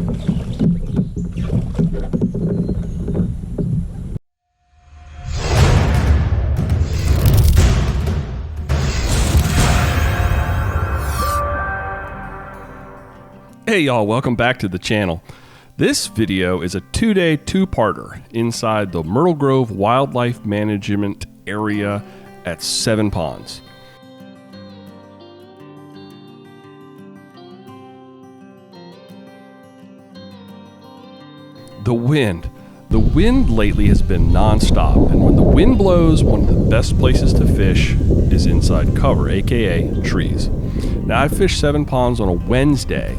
Hey y'all, welcome back to the channel. This video is a two-day, two-parter inside the Myrtle Grove Wildlife Management Area at Seven Ponds. The wind lately has been non-stop, and when the wind blows, one of the best places to fish is inside cover, aka trees. Now I fished Seven Ponds on a Wednesday,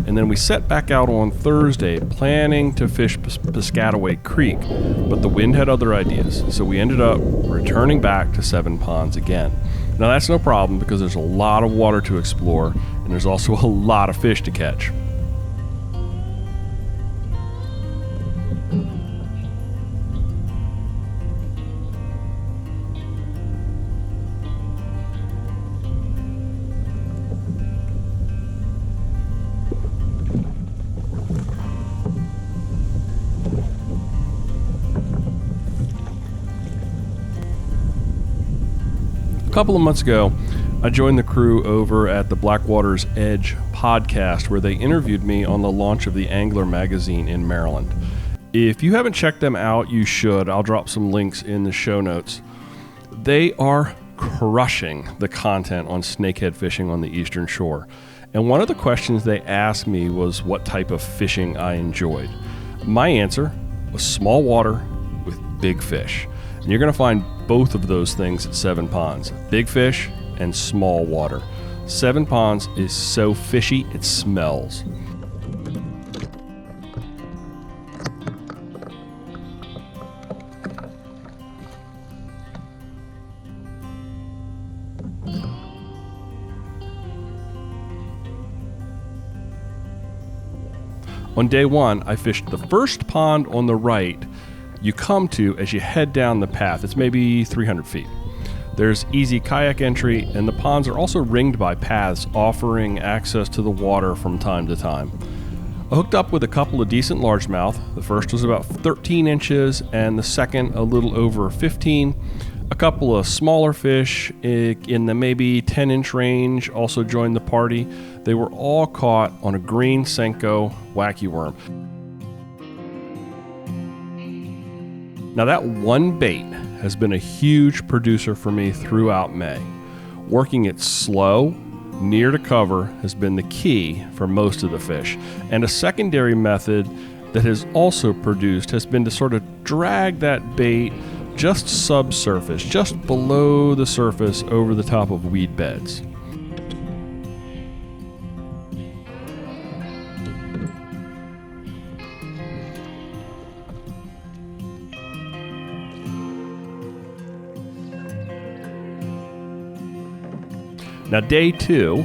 and then we set back out on Thursday planning to fish Piscataway Creek, but the wind had other ideas, so we ended up returning back to Seven Ponds again. Now that's no problem because there's a lot of water to explore, and there's also a lot of fish to catch. A couple of months ago, I joined the crew over at the Blackwater's Edge podcast, where they interviewed me on the launch of the Angler magazine in Maryland. If you haven't checked them out, you should. I'll drop some links in the show notes. They are crushing the content on snakehead fishing on the Eastern Shore. And one of the questions they asked me was what type of fishing I enjoyed. My answer was small water with big fish. And you're going to find both of those things at Seven Ponds, big fish and small water. Seven Ponds is so fishy, it smells. On day one, I fished the first pond on the right you come to as you head down the path. It's maybe 300 feet. There's easy kayak entry, and the ponds are also ringed by paths offering access to the water from time to time. I hooked up with a couple of decent largemouth. The first was about 13 inches and the second a little over 15. A couple of smaller fish in the maybe 10-inch range also joined the party. They were all caught on a green Senko wacky worm. Now that one bait has been a huge producer for me throughout May. Working it slow, near to cover has been the key for most of the fish. And a secondary method that has also produced has been to sort of drag that bait just subsurface, just below the surface over the top of weed beds. Now day two,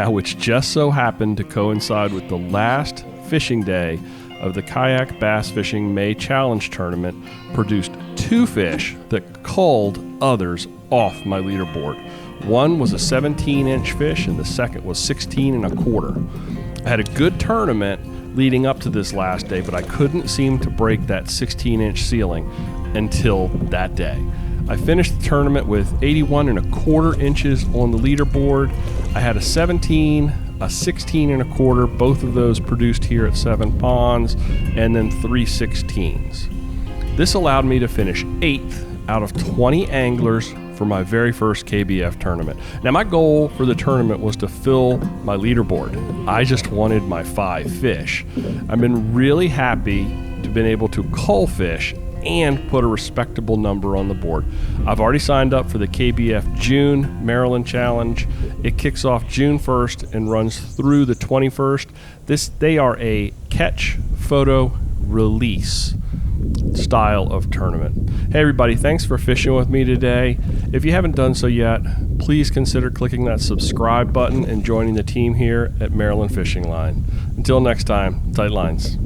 which just so happened to coincide with the last fishing day of the Kayak Bass Fishing May Challenge Tournament, produced two fish that culled others off my leaderboard. One was a 17-inch fish and the second was 16 1/4. I had a good tournament leading up to this last day, but I couldn't seem to break that 16-inch ceiling until that day. I finished the tournament with 81 1/4 inches on the leaderboard. I had a 17, a 16 1/4, both of those produced here at Seven Ponds, and then 3 16s. This allowed me to finish 8th out of 20 anglers for my very first KBF tournament. Now my goal for the tournament was to fill my leaderboard. I just wanted my 5 fish. I've been really happy to have been able to cull fish and put a respectable number on the board. I've already signed up for the KBF June Maryland Challenge. It kicks off June 1st and runs through the 21st. They are a catch, photo, release style of tournament. Hey everybody, thanks for fishing with me today. If you haven't done so yet, please consider clicking that subscribe button and joining the team here at Maryland Fishing Line. Until next time, tight lines.